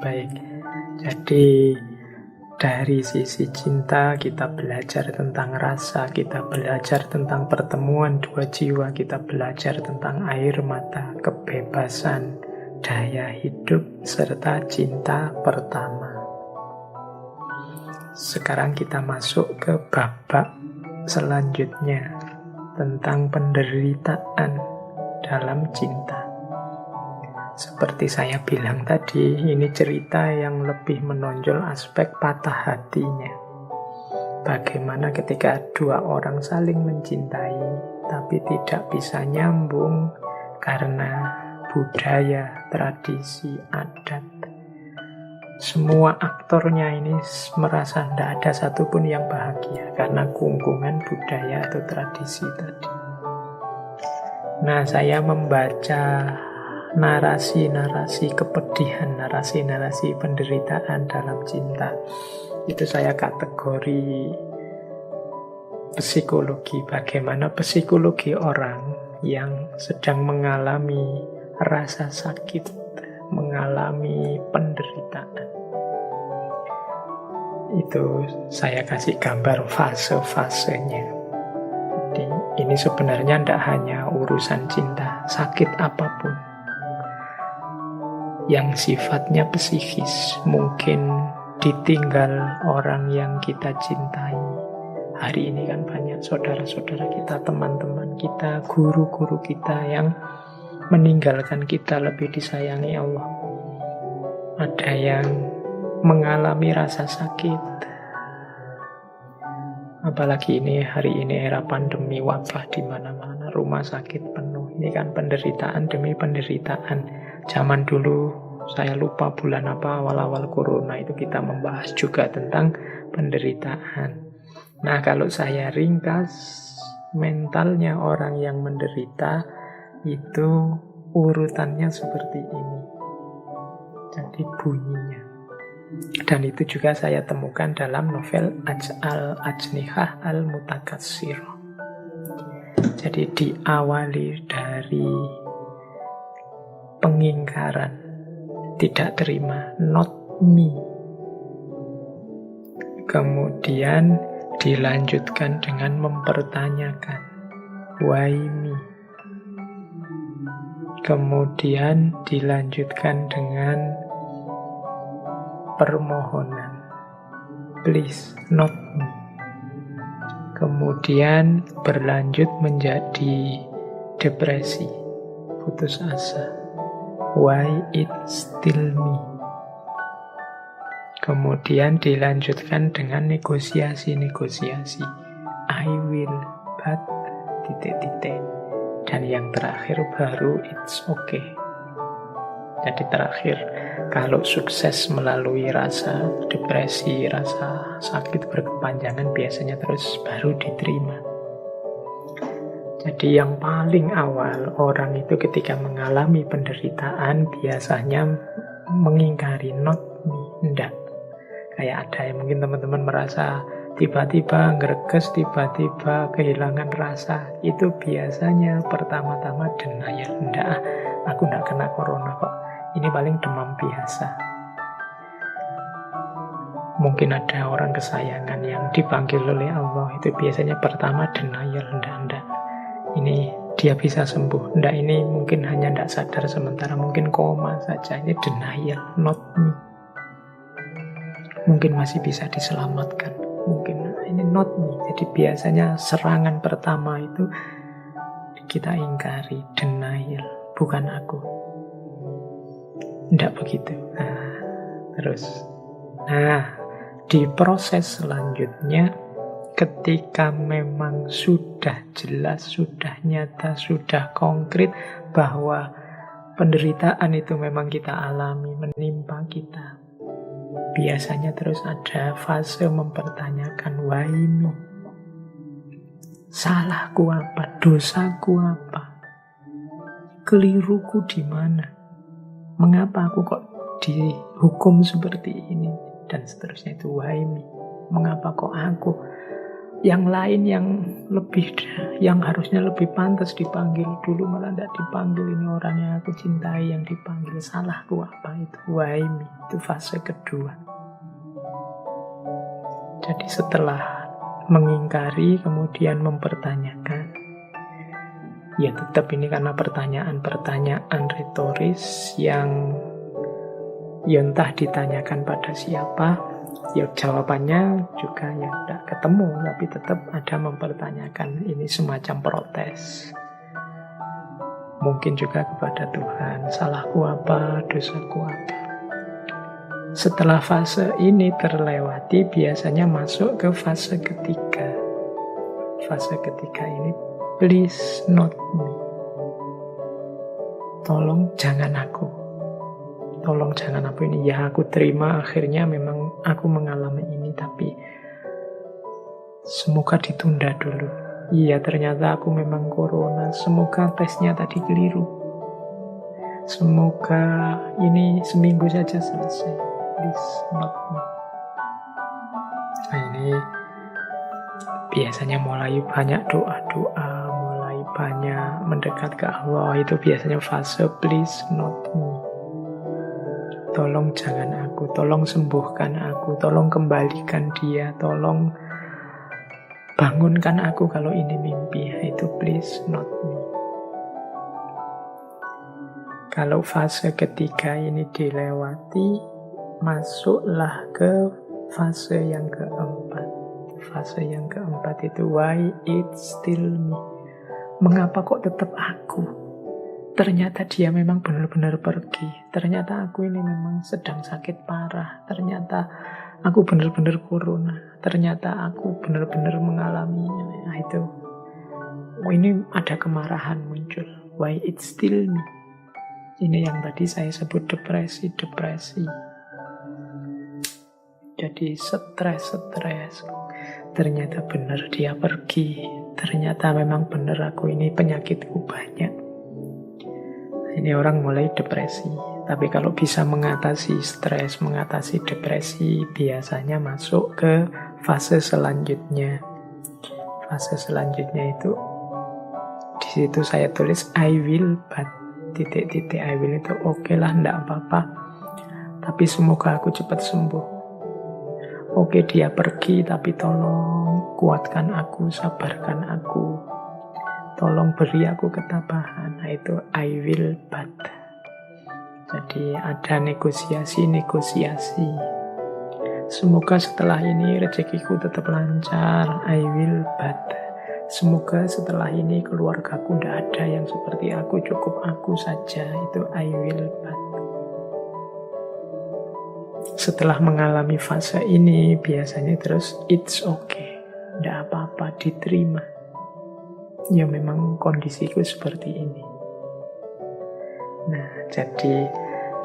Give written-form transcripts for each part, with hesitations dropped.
Baik, jadi dari sisi cinta kita belajar tentang rasa, kita belajar tentang pertemuan dua jiwa, kita belajar tentang air mata, kebebasan, daya hidup, serta cinta pertama. Sekarang kita masuk ke babak selanjutnya tentang penderitaan dalam cinta. Seperti saya bilang tadi, ini cerita yang lebih menonjol aspek patah hatinya. Bagaimana ketika dua orang saling mencintai, tapi tidak bisa nyambung karena budaya, tradisi, adat. Semua aktornya ini merasa tidak ada satupun yang bahagia karena keunggungan budaya atau tradisi tadi. Nah, saya membaca narasi-narasi kepedihan, narasi-narasi penderitaan dalam cinta. Itu saya kategori psikologi. Bagaimana psikologi orang yang sedang mengalami rasa sakit, mengalami penderitaan. Itu saya kasih gambar fase-fasenya. Jadi ini sebenarnya tidak hanya urusan cinta, sakit apapun yang sifatnya psikis, mungkin ditinggal orang yang kita cintai. Hari ini kan banyak saudara-saudara kita, teman-teman kita, guru-guru kita yang meninggalkan kita, lebih disayangi Allah. Ada yang mengalami rasa sakit. Apalagi hari ini era pandemi, wabah di mana-mana, rumah sakit penuh. Ini kan penderitaan demi penderitaan. Zaman dulu, saya lupa bulan apa, awal-awal corona itu kita membahas juga tentang penderitaan. Nah, kalau saya ringkas, mentalnya orang yang menderita itu urutannya seperti ini. Jadi bunyinya. Dan itu juga saya temukan dalam novel Al-Ajnihah Al-Mutakatsirah. Jadi diawali dari pengingkaran, tidak terima, not me. Kemudian dilanjutkan dengan mempertanyakan, why me. Kemudian dilanjutkan dengan permohonan, please, not me. Kemudian berlanjut menjadi depresi, putus asa, why it still me. Kemudian dilanjutkan dengan negosiasi, I will, but, titik-titik. Dan yang terakhir baru it's okay. Jadi terakhir, kalau sukses melalui rasa depresi, rasa sakit berkepanjangan, biasanya terus baru diterima. Jadi yang paling awal orang itu ketika mengalami penderitaan biasanya mengingkari, not me, enggak. Kayak ada yang mungkin teman-teman merasa tiba-tiba greges, tiba-tiba kehilangan rasa. Itu biasanya pertama-tama denial. Enggak, aku enggak kena corona kok. Ini paling demam biasa. Mungkin ada orang kesayangan yang dipanggil oleh Allah. Itu biasanya pertama denial. Enggak. Ini dia bisa sembuh. Enggak, ini mungkin hanya enggak sadar sementara. Mungkin koma saja. Ini denial, not me. Mungkin masih bisa diselamatkan. Mungkin ini not me. Jadi biasanya serangan pertama itu kita ingkari, denial. Bukan aku. Tidak begitu. Nah, di proses selanjutnya, ketika memang sudah jelas, sudah nyata, sudah konkret bahwa penderitaan itu memang kita alami, menimpa kita, biasanya terus ada fase mempertanyakan, why me? Salahku apa? Dosaku apa? Keliruku di mana? Mengapa aku kok dihukum seperti ini? Dan seterusnya, itu why me? Mengapa kok aku? Yang lain yang harusnya lebih pantas dipanggil dulu malah tidak dipanggil. Ini orang yang aku cintai yang dipanggil. Salahku apa itu? Why me? Itu fase kedua. Jadi setelah mengingkari kemudian mempertanyakan, ya tetap ini karena pertanyaan-pertanyaan retoris yang ya entah ditanyakan pada siapa, ya jawabannya juga ya tidak ketemu, tapi tetap ada mempertanyakan. Ini semacam protes. Mungkin juga kepada Tuhan, salahku apa, dosaku apa. Setelah fase ini terlewati, biasanya masuk ke fase ketiga. Fase ketiga ini, please not me. Tolong jangan aku. Tolong jangan aku ini. Ya aku terima akhirnya memang aku mengalami ini, tapi semoga ditunda dulu. Iya ternyata aku memang corona. Semoga tesnya tadi keliru. Semoga ini seminggu saja selesai. Please not me. Nah ini biasanya mulai banyak doa-doa, mulai banyak mendekat ke Allah. Itu biasanya fase please not me. Tolong jangan aku, tolong sembuhkan aku, tolong kembalikan dia, tolong bangunkan aku kalau ini mimpi. Itu please not me. Kalau fase ketiga ini dilewati, masuklah ke fase yang keempat. Fase yang keempat itu why it's still me. Mengapa kok tetap aku? Ternyata dia memang benar-benar pergi. Ternyata aku ini memang sedang sakit parah. Ternyata aku benar-benar corona. Ternyata aku benar-benar mengalaminya. Nah itu. Ini ada kemarahan muncul. Why it's still me. Ini yang tadi saya sebut depresi. Jadi stres. Ternyata benar dia pergi. Ternyata memang benar aku ini penyakitku banyak. Ini orang mulai depresi. Tapi kalau bisa mengatasi stres, mengatasi depresi, biasanya masuk ke fase selanjutnya. Fase selanjutnya itu, di situ saya tulis I will, but titik-titik I will itu oke lah, enggak apa-apa. Tapi semoga aku cepat sembuh. Oke dia pergi, tapi tolong kuatkan aku, sabarkan aku. Tolong beri aku ketabahan. Nah itu I will but. Jadi ada negosiasi. Semoga setelah ini rezekiku tetap lancar. I will but. Semoga setelah ini keluargaku tidak ada yang seperti aku, cukup aku saja. Itu I will but. Setelah mengalami fase ini, biasanya terus it's okay. Tidak apa-apa, diterima. Ya memang kondisiku seperti ini. Nah, jadi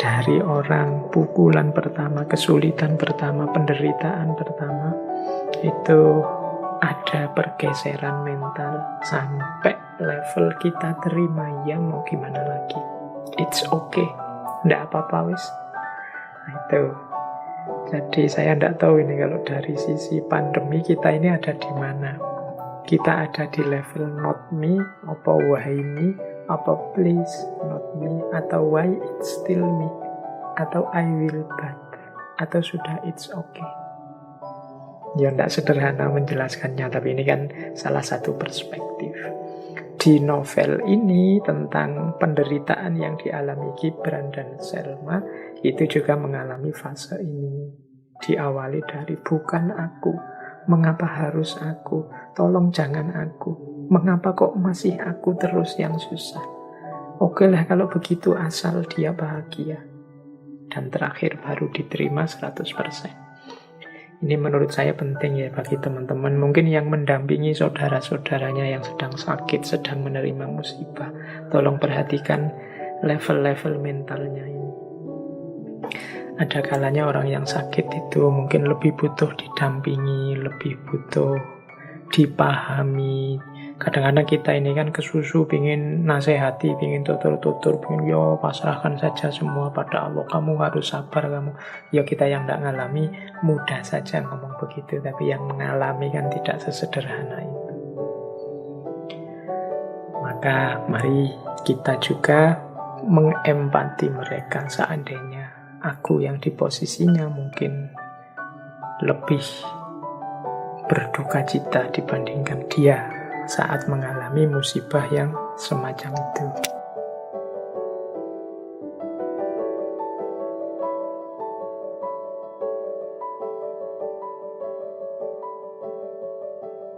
dari orang pukulan pertama, kesulitan pertama, penderitaan pertama, itu ada pergeseran mental sampai level kita terima, ya mau gimana lagi. It's okay, nggak apa-apa wis. Nah, itu. Jadi saya nggak tahu ini kalau dari sisi pandemi kita ini ada di mana. Kita ada di level not me, apa why me, apa please not me, atau why it's still me, atau I will but, atau sudah it's okay. Ya tidak sederhana menjelaskannya, tapi ini kan salah satu perspektif. Di novel ini tentang penderitaan yang dialami Gibran dan Selma, itu juga mengalami fase ini. Diawali dari bukan aku, mengapa harus aku, tolong jangan aku, mengapa kok masih aku terus yang susah. Oke lah kalau begitu asal dia bahagia. Dan terakhir baru diterima 100%. Ini menurut saya penting ya bagi teman-teman mungkin yang mendampingi saudara-saudaranya yang sedang sakit, sedang menerima musibah. Tolong perhatikan level-level mentalnya ini. Ada kalanya orang yang sakit itu mungkin lebih butuh didampingi, lebih butuh dipahami. Kadang-kadang kita ini kan kesusu, pingin nasehati, pingin tutur-tutur, pingin yo pasrahkan saja semua pada Allah, kamu harus sabar kamu. Ya kita yang tidak ngalami mudah saja ngomong begitu, tapi yang mengalami kan tidak sesederhana itu. Maka mari kita juga mengempati mereka. Seandainya aku yang di posisinya mungkin lebih berduka cita dibandingkan dia saat mengalami musibah yang semacam itu.